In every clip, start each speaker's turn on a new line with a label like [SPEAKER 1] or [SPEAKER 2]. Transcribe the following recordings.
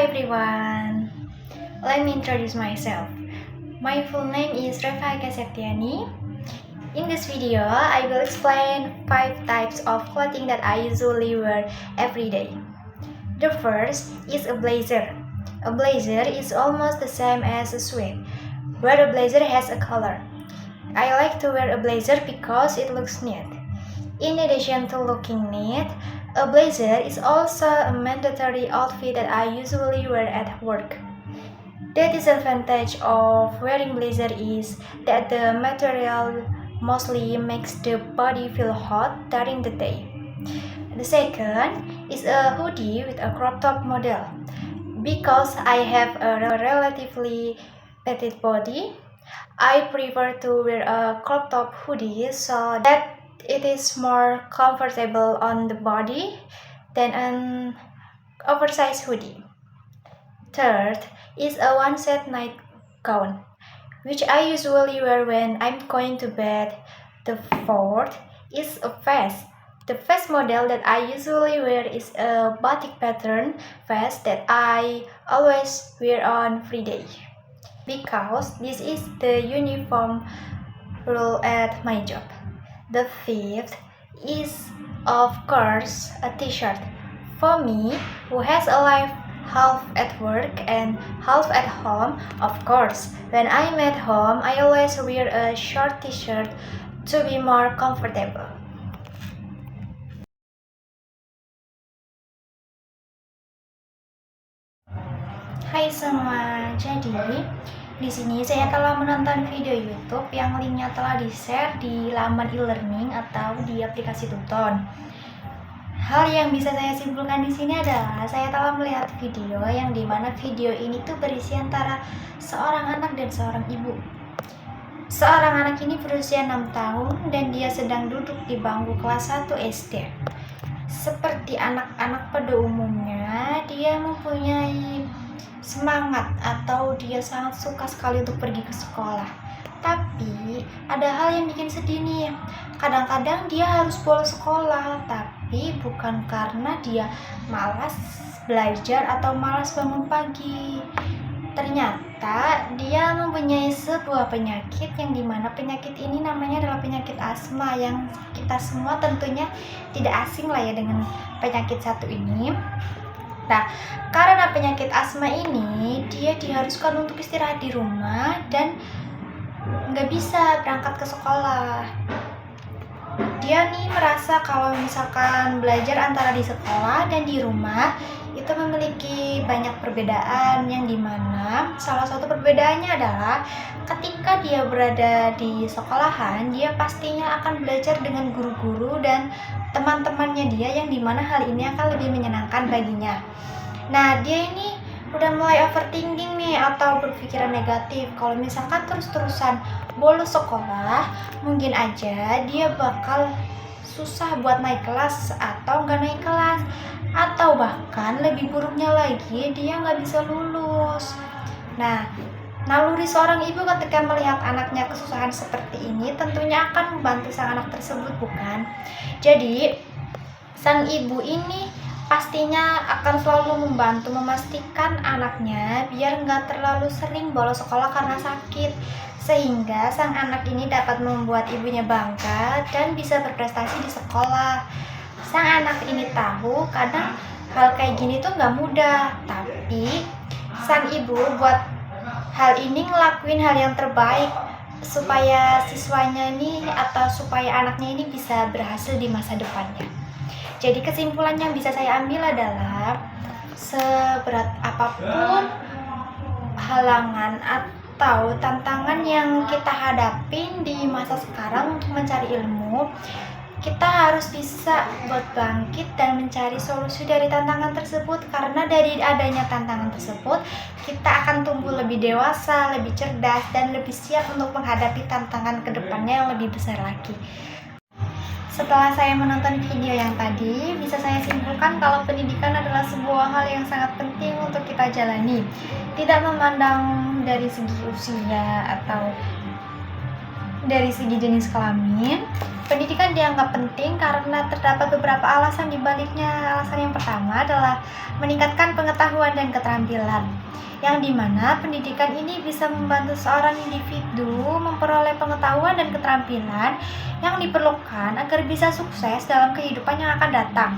[SPEAKER 1] everyone, let me introduce myself. My full name is Reva Septiani. In this video, I will explain 5 types of clothing that I usually wear every day. The first is a blazer. A blazer is almost the same as a suit, but a blazer has a color. I like to wear a blazer because it looks neat. In addition to looking neat, a blazer is also a mandatory outfit that I usually wear at work. The disadvantage of wearing blazer is that the material mostly makes the body feel hot during the day. The second is a hoodie with a crop top model. Because I have a relatively petite body, I prefer to wear a crop top hoodie so that it is more comfortable on the body than an oversized hoodie. Third is a one-set nightgown, which I usually wear when I'm going to bed. The fourth is a vest. The vest model that I usually wear is a batik pattern vest that I always wear on free day, because this is the uniform rule at my job. The fifth is, of course, a t-shirt. For me, who has a life half at work and half at home, of course, when I'm at home, I always wear a short t-shirt to be more comfortable. Hai semua, jadi di sini saya telah menonton video YouTube yang linknya telah di-share di laman e-learning atau di aplikasi Tuton. Hal yang bisa saya simpulkan di sini adalah saya telah melihat video yang dimana video ini tuh berisi antara seorang anak dan seorang ibu. Seorang anak ini berusia 6 tahun dan dia sedang duduk di bangku kelas 1 SD. Seperti anak-anak pada umumnya, dia mempunyai semangat atau dia sangat suka sekali untuk pergi ke sekolah. Tapi ada hal yang bikin sedih nih. Kadang-kadang dia harus bolos sekolah, tapi bukan karena dia malas belajar atau malas bangun pagi. Ternyata dia mempunyai sebuah penyakit yang dimana penyakit ini namanya adalah penyakit asma, yang kita semua tentunya tidak asing lah ya dengan penyakit satu ini. Nah, karena penyakit asma ini, dia diharuskan untuk istirahat di rumah dan nggak bisa berangkat ke sekolah. Dia nih merasa kalau misalkan belajar antara di sekolah dan di rumah itu memiliki banyak perbedaan, yang dimana salah satu perbedaannya adalah ketika dia berada di sekolahan, dia pastinya akan belajar dengan guru-guru dan teman-temannya dia, yang dimana hal ini akan lebih menyenangkan baginya. Nah, dia ini udah mulai overthinking nih atau berpikiran negatif. Kalau misalkan terus-terusan bolos sekolah, mungkin aja dia bakal susah buat naik kelas atau nggak naik kelas, atau bahkan lebih buruknya lagi dia nggak bisa lulus. Nah, naluri seorang ibu ketika melihat anaknya kesusahan seperti ini tentunya akan membantu sang anak tersebut, bukan? Jadi, sang ibu ini pastinya akan selalu membantu memastikan anaknya biar nggak terlalu sering bolos sekolah karena sakit, sehingga sang anak ini dapat membuat ibunya bangga dan bisa berprestasi di sekolah. Sang anak ini tahu kadang hal kayak gini tuh nggak mudah, tapi sang ibu buat hal ini ngelakuin hal yang terbaik supaya siswanya ini atau supaya anaknya ini bisa berhasil di masa depannya. Jadi kesimpulan yang bisa saya ambil adalah seberat apapun halangan atau tantangan yang kita hadapin di masa sekarang untuk mencari ilmu, kita harus bisa buat bangkit dan mencari solusi dari tantangan tersebut, karena dari adanya tantangan tersebut kita akan tumbuh lebih dewasa, lebih cerdas, dan lebih siap untuk menghadapi tantangan kedepannya yang lebih besar lagi. Setelah saya menonton video yang tadi, bisa saya simpulkan kalau pendidikan adalah sebuah hal yang sangat penting untuk kita jalani. Tidak memandang dari segi usia atau Dari segi jenis kelamin, pendidikan dianggap penting karena terdapat beberapa alasan di baliknya. Alasan yang pertama adalah meningkatkan pengetahuan dan keterampilan, yang dimana pendidikan ini bisa membantu seorang individu memperoleh pengetahuan dan keterampilan yang diperlukan agar bisa sukses dalam kehidupan yang akan datang.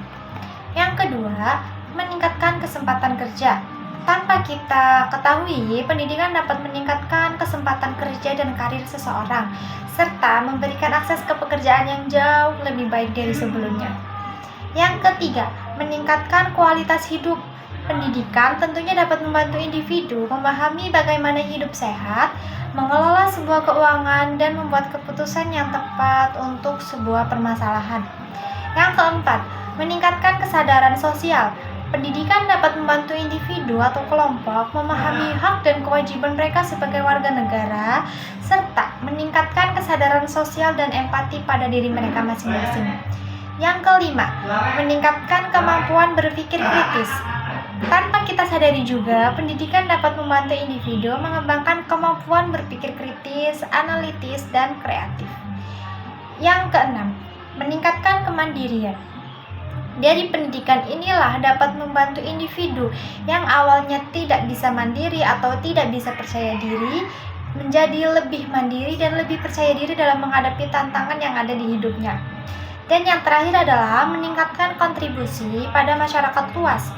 [SPEAKER 1] Yang kedua, meningkatkan kesempatan kerja. Tanpa kita ketahui, pendidikan dapat meningkatkan kesempatan kerja dan karir seseorang, serta memberikan akses ke pekerjaan yang jauh lebih baik dari sebelumnya. Yang ketiga, meningkatkan kualitas hidup. Pendidikan tentunya dapat membantu individu memahami bagaimana hidup sehat, mengelola sebuah keuangan, dan membuat keputusan yang tepat untuk sebuah permasalahan. Yang keempat, meningkatkan kesadaran sosial. Pendidikan dapat membantu individu atau kelompok memahami hak dan kewajiban mereka sebagai warga negara, serta meningkatkan kesadaran sosial dan empati pada diri mereka masing-masing. Yang kelima, meningkatkan kemampuan berpikir kritis. Tanpa kita sadari juga, pendidikan dapat membantu individu mengembangkan kemampuan berpikir kritis, analitis, dan kreatif. Yang keenam, meningkatkan kemandirian. Dari pendidikan inilah dapat membantu individu yang awalnya tidak bisa mandiri atau tidak bisa percaya diri, menjadi lebih mandiri dan lebih percaya diri dalam menghadapi tantangan yang ada di hidupnya. Dan yang terakhir adalah meningkatkan kontribusi pada masyarakat luas.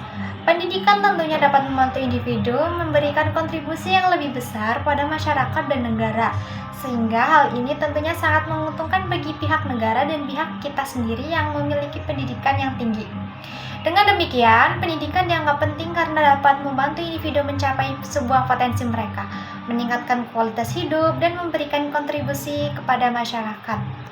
[SPEAKER 1] Pendidikan tentunya dapat membantu individu memberikan kontribusi yang lebih besar pada masyarakat dan negara, sehingga hal ini tentunya sangat menguntungkan bagi pihak negara dan pihak kita sendiri yang memiliki pendidikan yang tinggi. Dengan demikian, pendidikan dianggap penting karena dapat membantu individu mencapai sebuah potensi mereka, meningkatkan kualitas hidup, dan memberikan kontribusi kepada masyarakat.